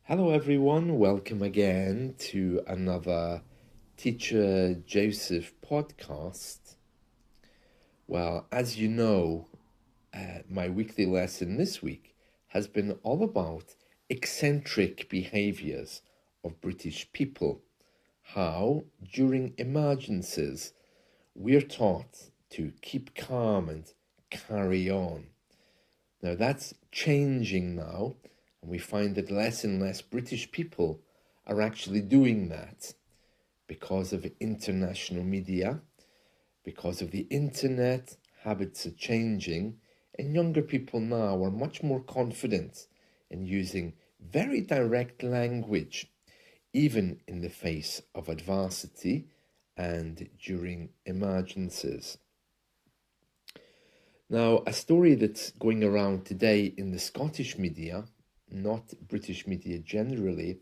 Hello, everyone. Welcome again to another Teacher Joseph podcast. Well, as you know, my weekly lesson this week has been all about eccentric behaviours of British people. How, during emergencies, we're taught to keep calm and carry on. Now, that's changing now, and we find that less and less British people are actually doing that because of international media, because of the internet. Habits are changing, and younger people now are much more confident in using very direct language, even in the face of adversity and during emergencies. Now, a story that's going around today in the Scottish media, not British media generally,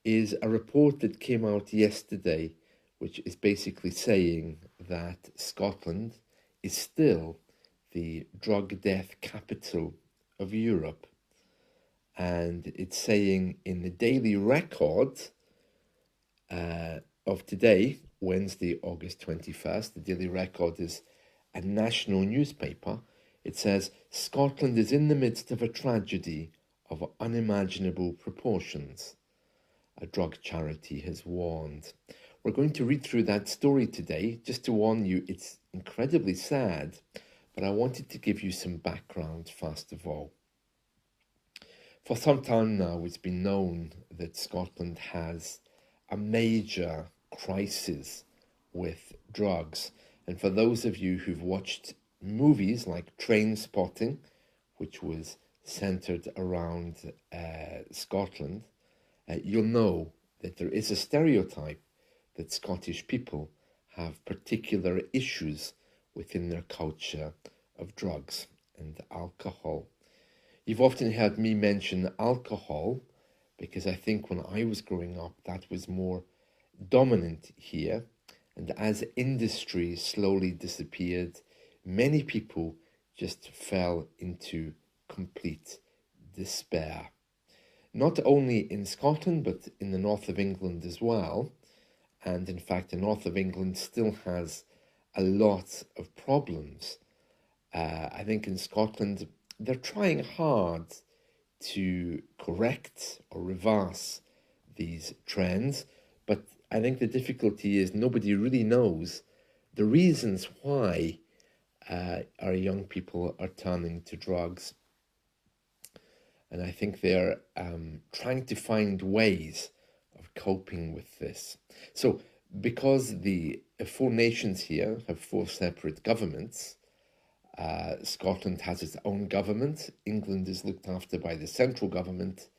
is a report that came out yesterday, which is basically saying that Scotland is still the drug death capital of Europe. And it's saying in the Daily Record of today, Wednesday, August 21st, the Daily Record is a national newspaper. It says, Scotland is in the midst of a tragedy of unimaginable proportions. A drug charity has warned. We're going to read through that story today. Just to warn you, it's incredibly sad, but I wanted to give you some background first of all. For some time now, it's been known that Scotland has a major crisis with drugs. And for those of you who've watched movies like Trainspotting, which was centered around Scotland, you'll know that there is a stereotype that Scottish people have particular issues within their culture of drugs and alcohol. You've often heard me mention alcohol because I think when I was growing up, that was more dominant here. And as industry slowly disappeared, many people just fell into complete despair. Not only in Scotland, but in the north of England as well. And in fact, the north of England still has a lot of problems. I think in Scotland, they're trying hard to correct or reverse these trends, but I think the difficulty is nobody really knows the reasons why our young people are turning to drugs. And I think they're trying to find ways of coping with this. So because the four nations here have four separate governments, Scotland has its own government, England is looked after by the central government,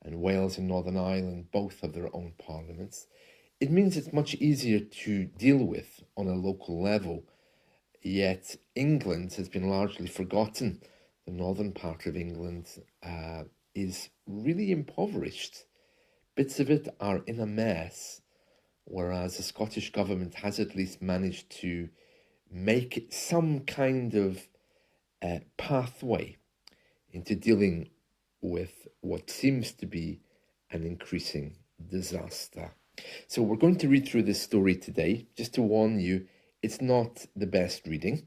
and Wales and Northern Ireland both have their own parliaments. It means it's much easier to deal with on a local level, yet England has been largely forgotten. The northern part of England is really impoverished. Bits of it are in a mess, whereas the Scottish government has at least managed to make some kind of pathway into dealing with what seems to be an increasing disaster. So we're going to read through this story today, just to warn you, it's not the best reading.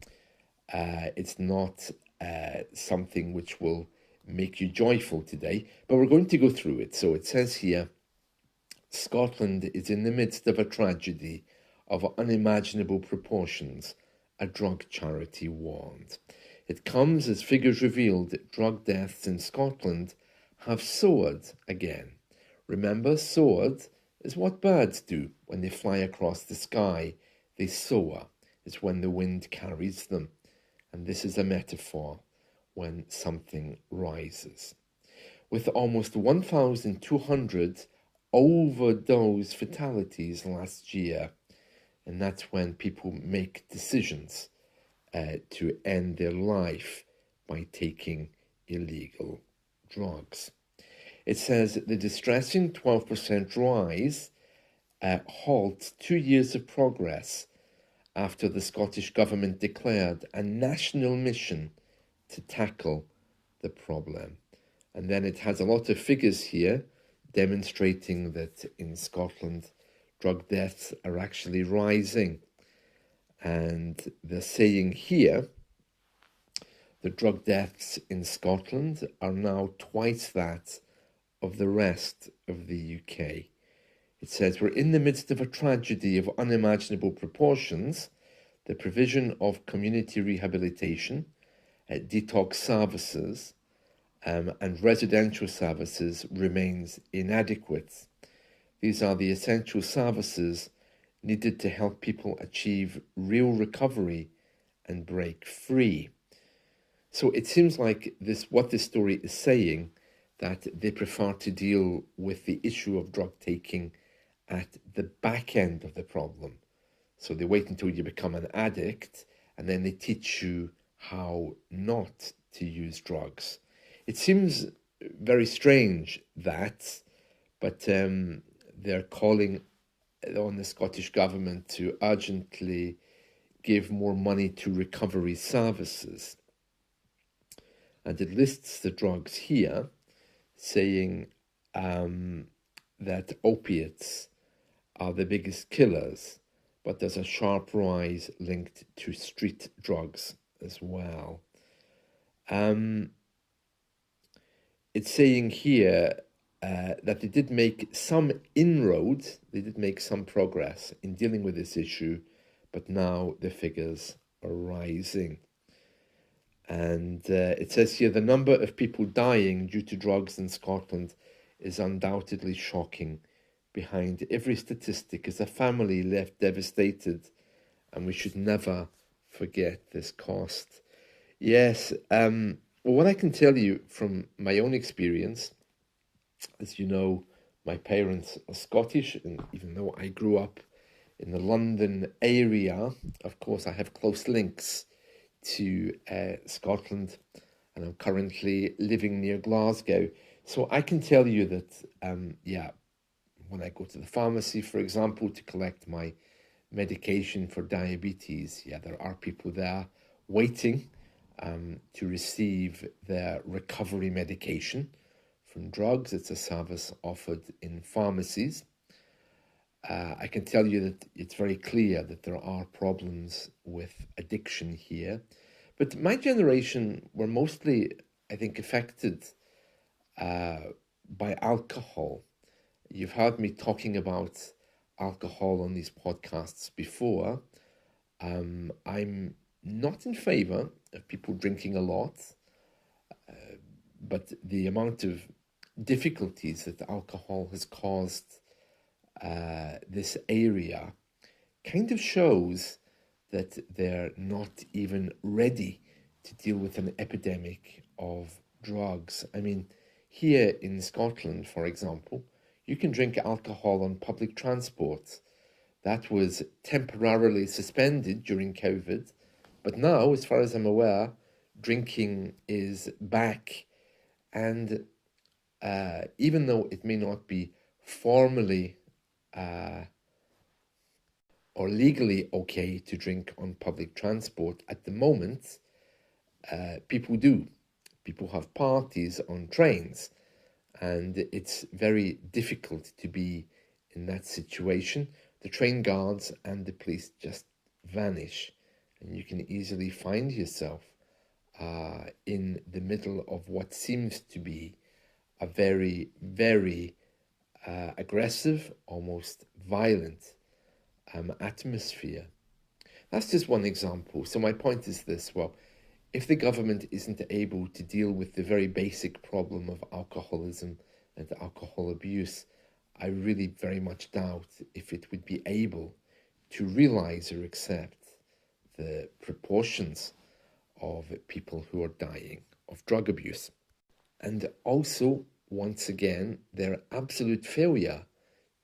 It's not something which will make you joyful today, but we're going to go through it. So it says here, Scotland is in the midst of a tragedy of unimaginable proportions, a drug charity warned. It comes as figures reveal that drug deaths in Scotland have soared again. Remember, soared is what birds do when they fly across the sky. They soar. It's when the wind carries them. And this is a metaphor when something rises. With almost 1,200 overdose fatalities last year, and that's when people make decisions to end their life by taking illegal drugs. It says the distressing 12% rise halts 2 years of progress after the Scottish Government declared a national mission to tackle the problem. And then it has a lot of figures here demonstrating that in Scotland, drug deaths are actually rising. And they're saying here the drug deaths in Scotland are now twice that of the rest of the UK. It says, we're in the midst of a tragedy of unimaginable proportions. The provision of community rehabilitation, detox services, and residential services remains inadequate. These are the essential services needed to help people achieve real recovery and break free. So it seems like what this story is saying, that they prefer to deal with the issue of drug taking at the back end of the problem. So they wait until you become an addict, and then they teach you how not to use drugs. It seems very strange that, but they're calling on the Scottish Government to urgently give more money to recovery services. And it lists the drugs here, saying that opiates are the biggest killers, but there's a sharp rise linked to street drugs as well. It's saying here that they did make some inroads, they did make some progress in dealing with this issue, but now the figures are rising. And it says here, the number of people dying due to drugs in Scotland is undoubtedly shocking. Behind every statistic is a family left devastated, and we should never forget this cost. Yes, well, what I can tell you from my own experience, as you know, my parents are Scottish, and even though I grew up in the London area, of course, I have close links to Scotland, and I'm currently living near Glasgow. So I can tell you that, when I go to the pharmacy, for example, to collect my medication for diabetes, there are people there waiting to receive their recovery medication from drugs. It's a service offered in pharmacies. I can tell you that it's very clear that there are problems with addiction here. But my generation were mostly, I think, affected by alcohol. You've heard me talking about alcohol on these podcasts before. I'm not in favor of people drinking a lot, but the amount of difficulties that alcohol has caused this area kind of shows that they're not even ready to deal with an epidemic of drugs. I mean, here in Scotland, for example, you can drink alcohol on public transport. That was temporarily suspended during COVID, but now, as far as I'm aware, drinking is back. And even though it may not be formally or legally okay to drink on public transport at the moment, people do. People have parties on trains, and it's very difficult to be in that situation. The train guards and the police just vanish, and you can easily find yourself in the middle of what seems to be a very, very aggressive, almost violent atmosphere. That's just one example. So my point is this: well, if the government isn't able to deal with the very basic problem of alcoholism and alcohol abuse, I really very much doubt if it would be able to realize or accept the proportions of people who are dying of drug abuse. And also, once again, their absolute failure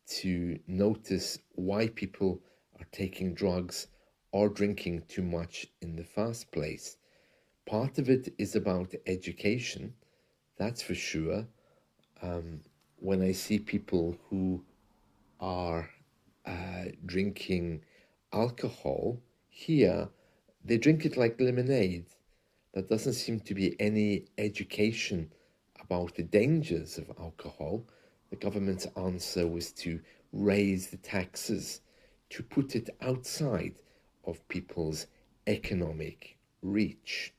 to notice why people are taking drugs or drinking too much in the first place. Part of it is about education, that's for sure. When I see people who are drinking alcohol here, they drink it like lemonade. There doesn't seem to be any education about the dangers of alcohol. The government's answer was to raise the taxes, to put it outside of people's economic reach.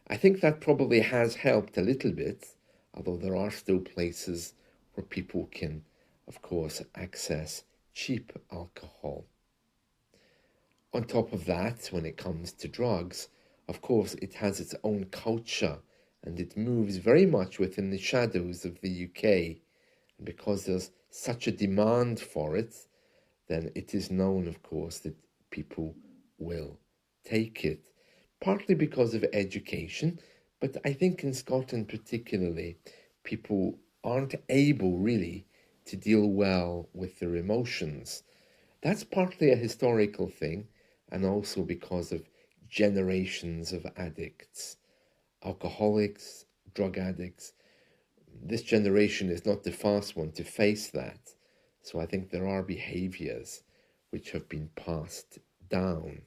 I think that probably has helped a little bit, although there are still places where people can, of course, access cheap alcohol. On top of that, when it comes to drugs, of course, it has its own culture and it moves very much within the shadows of the UK. And because there's such a demand for it, then it is known, of course, that people will take it. Partly because of education, but I think in Scotland particularly, people aren't able really to deal well with their emotions. That's partly a historical thing, and also because of generations of addicts, alcoholics, drug addicts. This generation is not the first one to face that. So I think there are behaviours which have been passed down.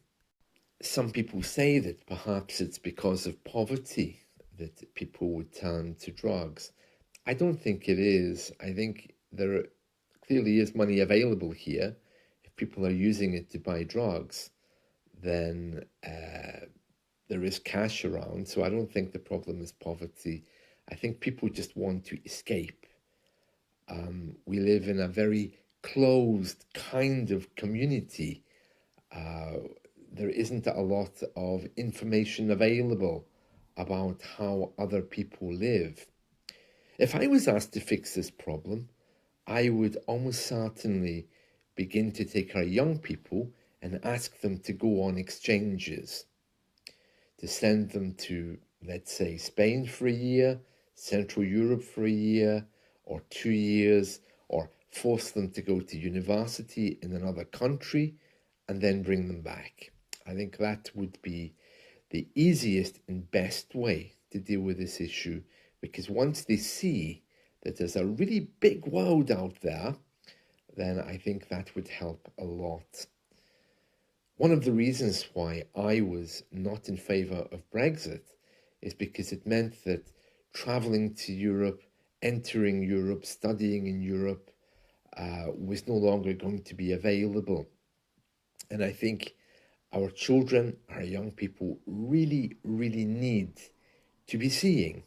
Some people say that perhaps it's because of poverty that people would turn to drugs. I don't think it is. I think there clearly is money available here. If people are using it to buy drugs, then there is cash around. So I don't think the problem is poverty. I think people just want to escape. We live in a very closed kind of community. There isn't a lot of information available about how other people live. If I was asked to fix this problem, I would almost certainly begin to take our young people and ask them to go on exchanges, to send them to, let's say, Spain for a year, Central Europe for a year, or 2 years, or force them to go to university in another country and then bring them back. I think that would be the easiest and best way to deal with this issue, because once they see that there's a really big world out there, then I think that would help a lot. One of the reasons why I was not in favour of Brexit is because it meant that travelling to Europe, entering Europe, studying in Europe was no longer going to be available. And I think our children, our young people really, really need to be seeing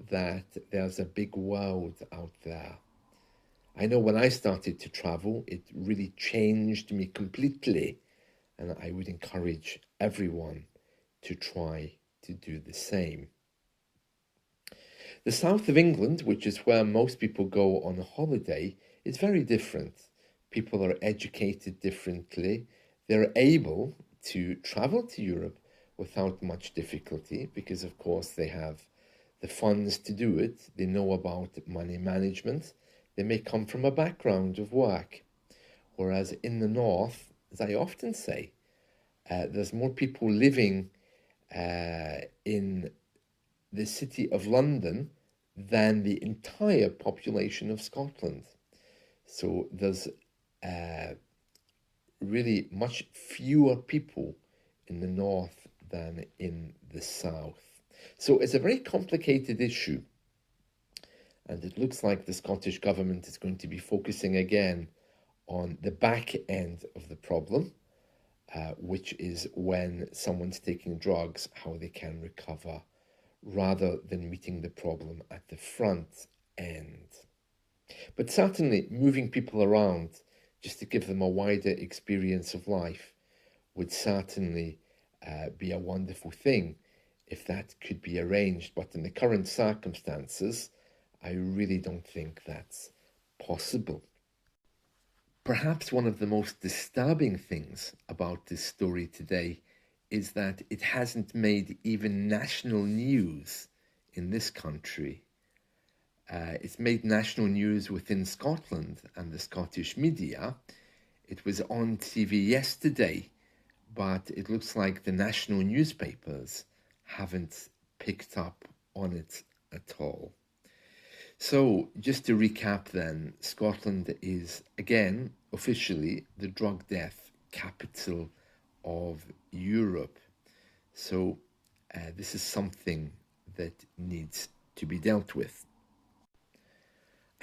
that there's a big world out there. I know when I started to travel, it really changed me completely, and I would encourage everyone to try to do the same. The south of England, which is where most people go on a holiday, is very different. People are educated differently. They're able to travel to Europe without much difficulty because, of course, they have the funds to do it. They know about money management. They may come from a background of work. Whereas in the north, as I often say, there's more people living in the city of London than the entire population of Scotland. So there's really much fewer people in the north than in the south. So it's a very complicated issue. And it looks like the Scottish Government is going to be focusing again on the back end of the problem, which is when someone's taking drugs, how they can recover, rather than meeting the problem at the front end. But certainly moving people around just to give them a wider experience of life would certainly be a wonderful thing if that could be arranged. But in the current circumstances, I really don't think that's possible. Perhaps one of the most disturbing things about this story today is that it hasn't made even national news in this country. It's made national news within Scotland and the Scottish media. It was on TV yesterday, but it looks like the national newspapers haven't picked up on it at all. So, just to recap then, Scotland is, again, officially the drug death capital of Europe. So, this is something that needs to be dealt with.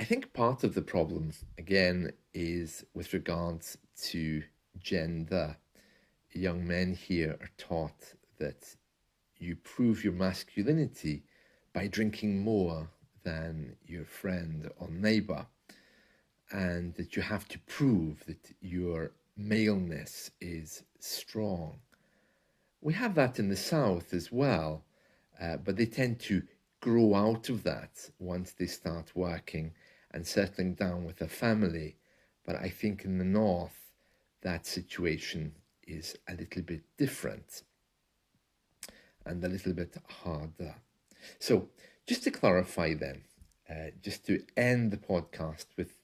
I think part of the problem, again, is with regards to gender. Young men here are taught that you prove your masculinity by drinking more than your friend or neighbour, and that you have to prove that your maleness is strong. We have that in the South as well, but they tend to grow out of that once they start working and settling down with a family. But I think in the North, that situation is a little bit different and a little bit harder. So just to clarify then, just to end the podcast with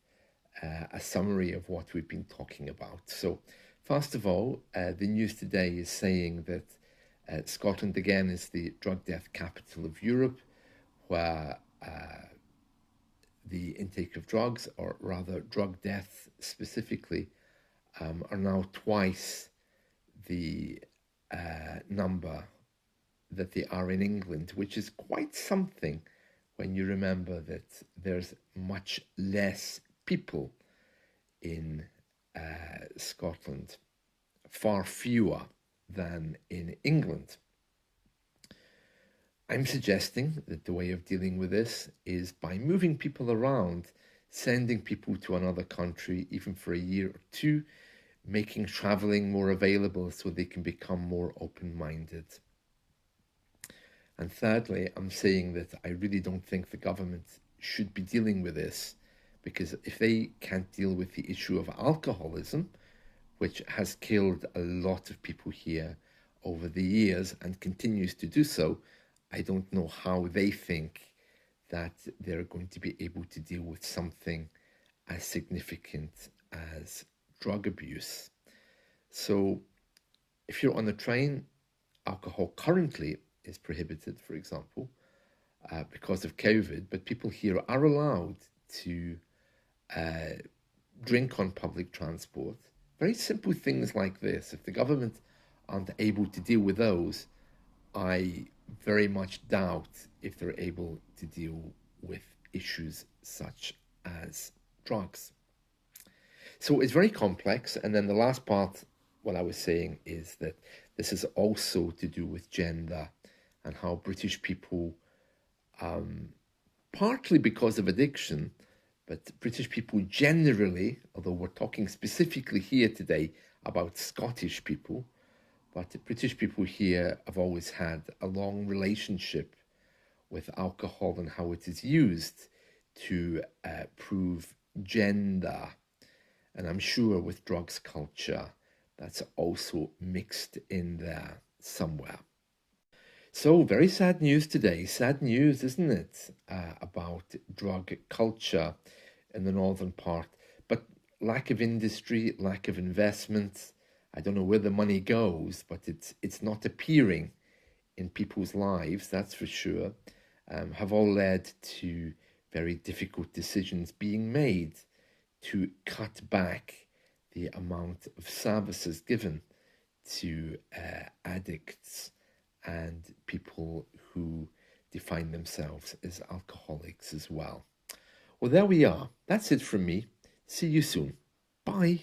a summary of what we've been talking about. So first of all, the news today is saying that Scotland again is the drug death capital of Europe, where the intake of drugs, or rather drug deaths specifically, are now twice the number that they are in England, which is quite something when you remember that there's much less people in Scotland, far fewer than in England. I'm suggesting that the way of dealing with this is by moving people around, sending people to another country, even for a year or two, making travelling more available so they can become more open-minded. And thirdly, I'm saying that I really don't think the government should be dealing with this, because if they can't deal with the issue of alcoholism, which has killed a lot of people here over the years and continues to do so, I don't know how they think that they're going to be able to deal with something as significant as drug abuse. So if you're on a train, alcohol currently is prohibited, for example, because of COVID, but people here are allowed to drink on public transport. Very simple things like this. If the government aren't able to deal with those, I very much doubt if they're able to deal with issues such as drugs. So it's very complex. And then the last part, what I was saying, is that this is also to do with gender and how British people, partly because of addiction, but British people generally, although we're talking specifically here today about Scottish people, but British people here have always had a long relationship with alcohol and how it is used to prove gender. And I'm sure with drugs culture, that's also mixed in there somewhere. So very sad news today. Sad news, isn't it, about drug culture in the northern part. But lack of industry, lack of investment. I don't know where the money goes, but it's not appearing in people's lives, that's for sure, have all led to very difficult decisions being made to cut back the amount of services given to addicts and people who define themselves as alcoholics as well. Well, there we are. That's it from me. See you soon. Bye.